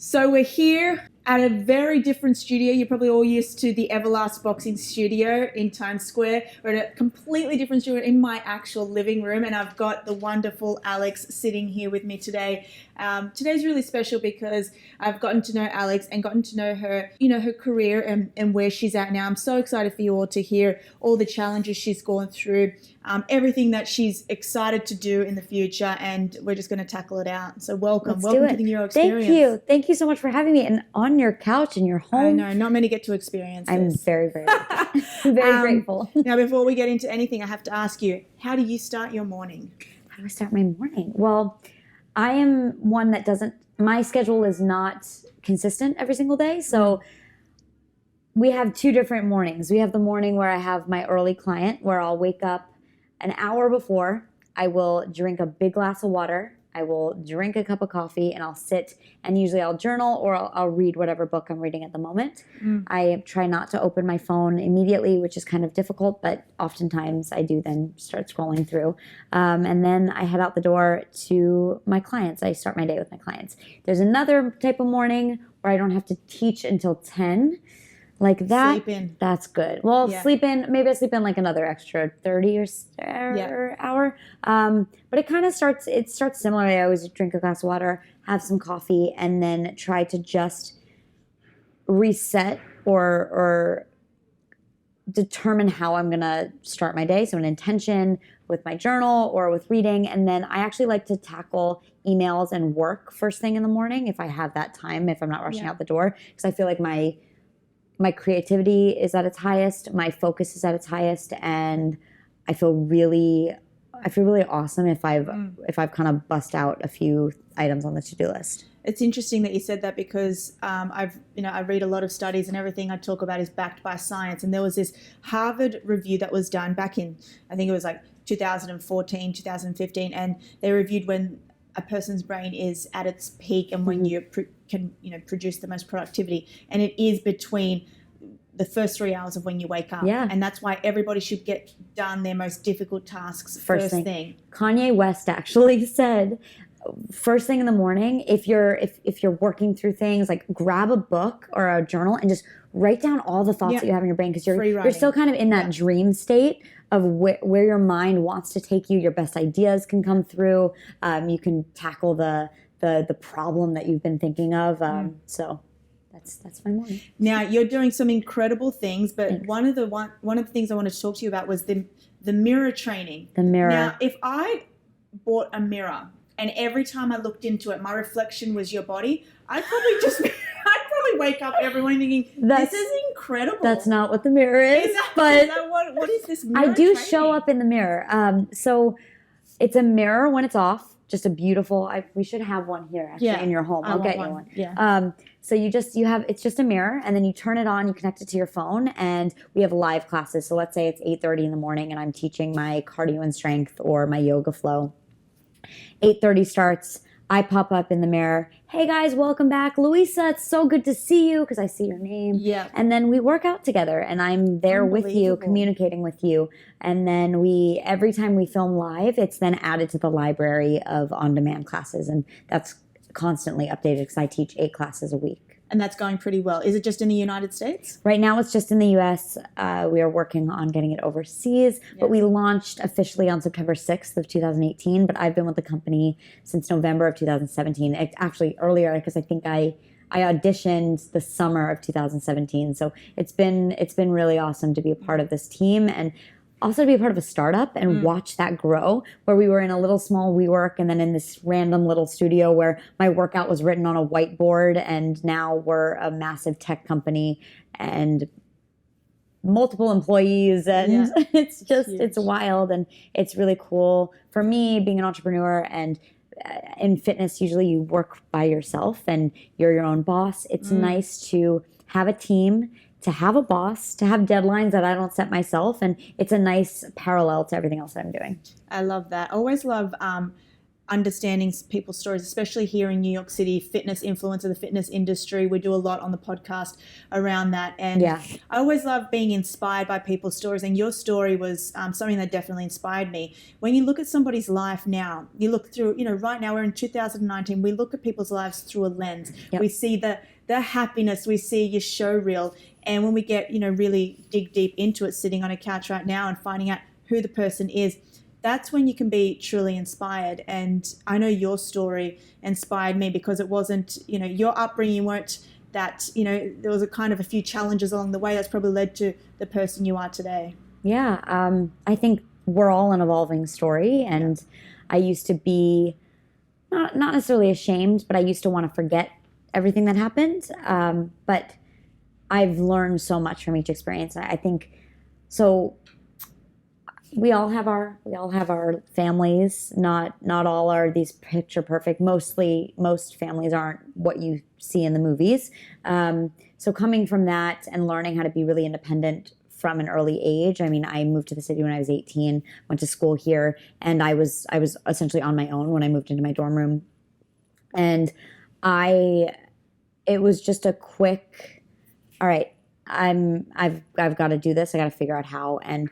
So we're here at a very different studio. You're probably all used to the Everlast Boxing Studio in Times Square. We're at a completely different studio in my actual living room, and I've got the wonderful Alex sitting here with me today. Today's really special because I've gotten to know Alex and gotten to know her, her career and where she's at now. I'm so excited for you all to hear all the challenges she's gone through, everything that she's excited to do in the future, and we're just going to tackle it out. So welcome to the Neuro Experience. Thank you so much for having me, and on your couch in your home. I know, not many get to experience this. I'm very, very lucky. Very grateful. Now, before we get into anything, I have to ask you, how do you start your morning? How do I start my morning? Well, I am one that my schedule is not consistent every single day. So we have two different mornings. We have the morning where I have my early client, where I'll wake up an hour before. I will drink a big glass of water. I will drink a cup of coffee, and I'll sit, and usually I'll journal or I'll read whatever book I'm reading at the moment. I try not to open my phone immediately, which is kind of difficult, but oftentimes I do then start scrolling through. And then I head out the door to my clients. I start my day with my clients. There's another type of morning where I don't have to teach until 10. Like that, sleep in. That's good. Well, sleep in, maybe I sleep in like another extra 30 or hour. But it starts similarly. I always drink a glass of water, have some coffee, and then try to just reset or determine how I'm going to start my day. So an intention with my journal or with reading. And then I actually like to tackle emails and work first thing in the morning if I have that time, if I'm not rushing out the door, because I feel like my creativity is at its highest, my focus is at its highest, and I feel really awesome if I've kind of bust out a few items on the to-do list. It's interesting that you said that because I read a lot of studies, and everything I talk about is backed by science. And there was this Harvard review that was done back in, I think it was like 2014, 2015, and they reviewed when a person's brain is at its peak and when you can produce the most productivity, and it is between the first 3 hours of when you wake up. And that's why everybody should get done their most difficult tasks first thing. Kanye West actually said first thing in the morning, if you're working through things, like grab a book or a journal and just write down all the thoughts that you have in your brain, because you're still kind of in that dream state of where your mind wants to take you. Your best ideas can come through. You can tackle the problem that you've been thinking of. So that's my morning. Now you're doing some incredible things, but one of the things I wanted to talk to you about was the mirror training. The mirror. Now, if I bought a mirror and every time I looked into it, my reflection was your body, I'd probably wake up every morning thinking, this is incredible. That's not what the mirror is. What is this mirror I do training? show up in the mirror. So it's a mirror when it's off, just a beautiful, we should have one here actually in your home. I'll get you one. Yeah. So it's just a mirror, and then you turn it on, you connect it to your phone, and we have live classes. So let's say it's 8:30 in the morning and I'm teaching my cardio and strength or my yoga flow. 8:30 starts. I pop up in the mirror. Hey guys, welcome back. Louisa, it's so good to see you, because I see your name. Yeah. And then we work out together, and I'm there with you, communicating with you. And then every time we film live, it's then added to the library of on-demand classes. And that's constantly updated because I teach 8 classes a week. And that's going pretty well. Is it just in the United States? Right now it's just in the U.S. We are working on getting it overseas, but we launched officially on September 6th of 2018, but I've been with the company since November of 2017. Actually earlier, because I think I auditioned the summer of 2017. So it's been really awesome to be a part of this team, and also to be a part of a startup and watch that grow, where we were in a little small WeWork and then in this random little studio where my workout was written on a whiteboard, and now we're a massive tech company and multiple employees, and it's wild, and it's really cool for me being an entrepreneur. And in fitness, usually you work by yourself and you're your own boss. It's nice to have a team, to have a boss, to have deadlines that I don't set myself. And it's a nice parallel to everything else that I'm doing. I love that. I always love understanding people's stories, especially here in New York City, fitness influencer, the fitness industry. We do a lot on the podcast around that. And Yeah. I always love being inspired by people's stories. And your story was something that definitely inspired me. When you look at somebody's life now, you look through, right now we're in 2019, we look at people's lives through a lens. Yep. We see the happiness, we see your show reel. And when we get, really dig deep into it, sitting on a couch right now and finding out who the person is, that's when you can be truly inspired. And I know your story inspired me because it wasn't, your upbringing weren't that, there was a kind of a few challenges along the way that's probably led to the person you are today. Yeah. I think we're all an evolving story. And I used to be not necessarily ashamed, but I used to want to forget everything that happened. But I've learned so much from each experience. I think so. We all have our families. Not all are these picture perfect. Most families aren't what you see in the movies. So coming from that and learning how to be really independent from an early age. I mean, I moved to the city when I was 18, went to school here, and I was essentially on my own when I moved into my dorm room. And it was just a quick, all right, I've got to do this. I got to figure out how. And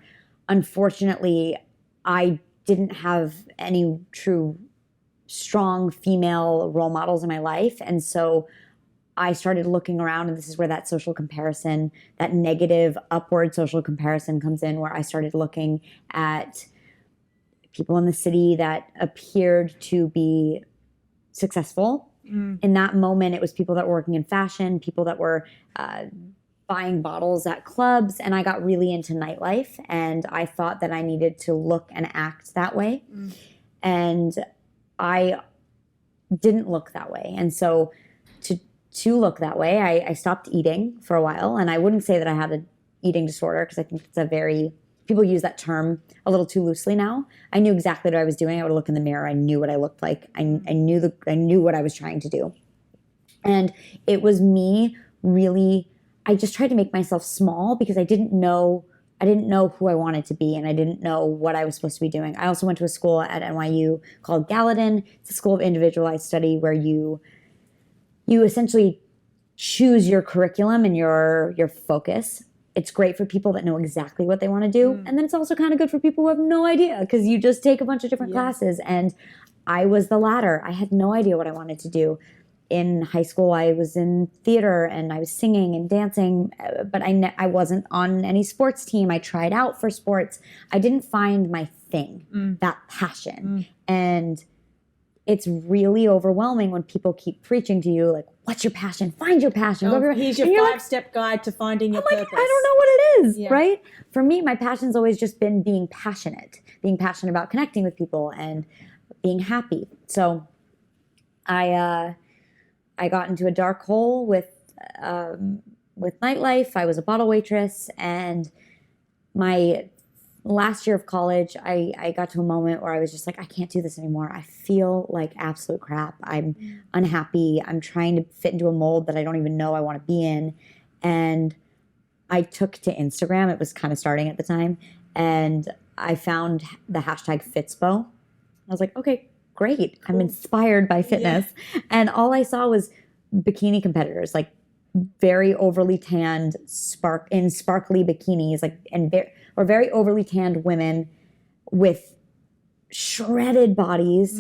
unfortunately, I didn't have any true strong female role models in my life. And so I started looking around, and this is where that social comparison, that negative upward social comparison comes in, where I started looking at people in the city that appeared to be successful. In that moment, it was people that were working in fashion, people that were buying bottles at clubs, and I got really into nightlife, and I thought that I needed to look and act that way. And I didn't look that way. And so to look that way, I stopped eating for a while. And I wouldn't say that I had an eating disorder, because I think it's people use that term a little too loosely now. I knew exactly what I was doing. I would look in the mirror. I knew what I looked like. I knew what I was trying to do. And it was me really, I just tried to make myself small because I didn't know who I wanted to be, and I didn't know what I was supposed to be doing. I also went to a school at NYU called Gallatin. It's a school of individualized study where you essentially choose your curriculum and your focus. It's great for people that know exactly what they want to do. And then it's also kind of good for people who have no idea, because you just take a bunch of different classes. And I was the latter. I had no idea what I wanted to do. In high school, I was in theater and I was singing and dancing, but I wasn't on any sports team. I tried out for sports. I didn't find my thing, that passion. And it's really overwhelming when people keep preaching to you, like, what's your passion? Find your passion. Here's your 5-step guide to finding your purpose. I don't know what it is, right? For me, my passion's always just been being passionate about connecting with people and being happy. So I got into a dark hole with nightlife. I was a bottle waitress, and my last year of college, I got to a moment where I was just like, I can't do this anymore. I feel like absolute crap. I'm unhappy. I'm trying to fit into a mold that I don't even know I want to be in. And I took to Instagram. It was kind of starting at the time. And I found the hashtag Fitspo. I was like, okay, great. Cool. I'm inspired by fitness. Yeah. And all I saw was bikini competitors, like very overly tanned, sparkly bikinis, or very overly tanned women with shredded bodies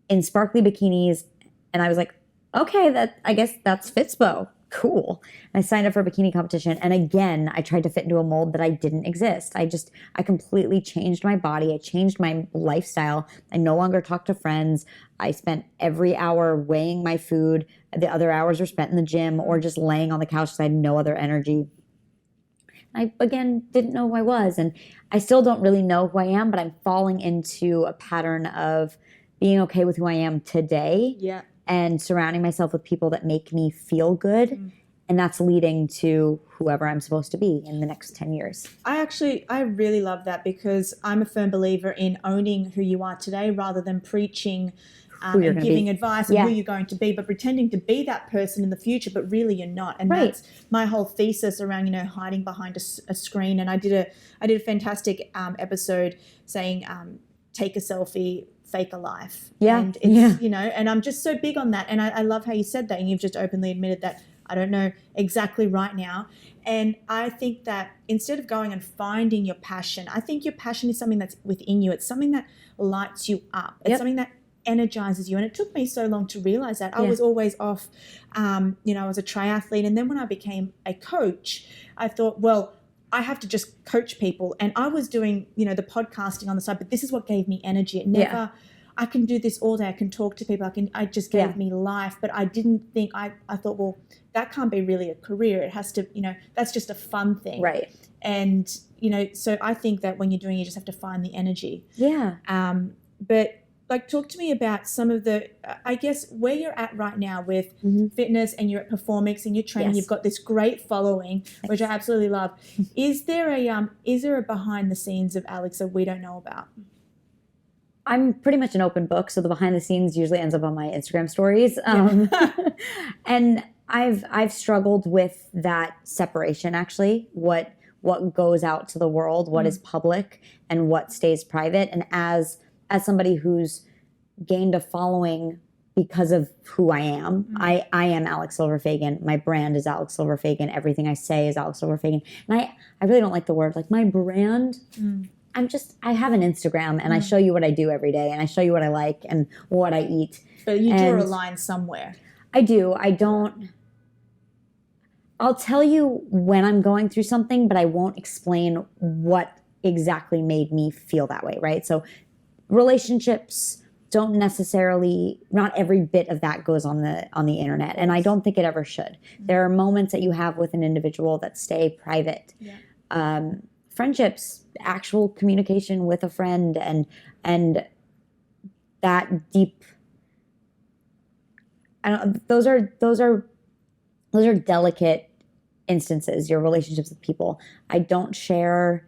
in sparkly bikinis. And I was like, okay, I guess that's Fitspo. Cool. And I signed up for a bikini competition. And again, I tried to fit into a mold that I didn't exist. I completely changed my body. I changed my lifestyle. I no longer talked to friends. I spent every hour weighing my food. The other hours were spent in the gym or just laying on the couch because I had no other energy. I, again, didn't know who I was. And I still don't really know who I am, but I'm falling into a pattern of being okay with who I am today. Yeah. And surrounding myself with people that make me feel good. And that's leading to whoever I'm supposed to be in the next 10 years. I really love that, because I'm a firm believer in owning who you are today rather than preaching and giving advice on who you're going to be, but pretending to be that person in the future, but really you're not. And that's my whole thesis around, hiding behind a screen. And I did a fantastic episode saying, take a selfie fake a life. Yeah. And it's, you know, and I'm just so big on that. And I love how you said that. And you've just openly admitted that I don't know exactly right now. And I think that instead of going and finding your passion, I think your passion is something that's within you. It's something that lights you up. It's something that energizes you. And it took me so long to realize that. I was always off, you know, I was a triathlete. And then when I became a coach, I thought, well, I have to just coach people. And I was doing, you know, the podcasting on the side, but this is what gave me energy. It never, I can do this all day. I can talk to people. I just gave me life. But I didn't think, I thought, well, that can't be really a career. It has to, you know, that's just a fun thing. Right. And, you know, so I think that when you're doing it, you just have to find the energy. Yeah. But like, talk to me about some of the, I guess, where you're at right now with fitness, and you're at Performix and you're training. You've got this great following, which I absolutely love. Is there a behind the scenes of Alex that we don't know about? I'm pretty much an open book, so the behind the scenes usually ends up on my Instagram stories. And I've struggled with that separation, actually. What goes out to the world, what is public, and what stays private. And as somebody who's gained a following because of who I am, I am Alex Silver Fagan. My brand is Alex Silver Fagan. Everything I say is Alex Silver Fagan. And I really don't like the word like my brand. I have an Instagram, and I show you what I do every day, and I show you what I like and what I eat. But you draw a line somewhere. I do. I'll tell you when I'm going through something, but I won't explain what exactly made me feel that way, right? So relationships don't necessarily, not every bit of that goes on the internet, and I don't think it ever should. There are moments that you have with an individual that stay private. Friendships, actual communication with a friend, and that deep, those are delicate instances, your relationships with people. I don't share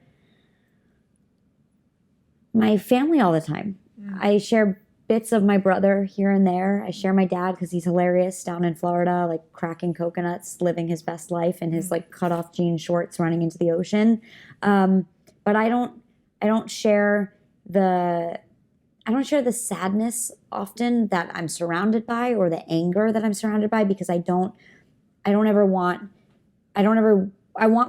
my family all the time. I share bits of my brother here and there. I share my dad because he's hilarious down in Florida, like cracking coconuts, living his best life in his like cut off jean shorts running into the ocean. But I don't share the sadness often that I'm surrounded by, or the anger that I'm surrounded by, because I want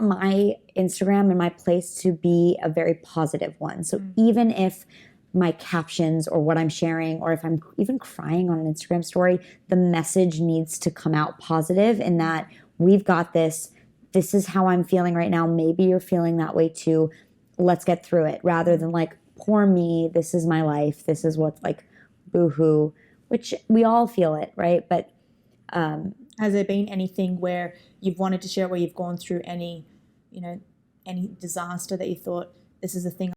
my Instagram and my place to be a very positive one. So even if my captions or what I'm sharing, or if I'm even crying on an Instagram story, the message needs to come out positive in that we've got this. This is how I'm feeling right now. Maybe you're feeling that way too. Let's get through it, rather than like, poor me, this is my life. This is what's like, boo-hoo, which we all feel it, right? But has there been anything where you've wanted to share, where you've gone through any disaster that you thought, this is the thing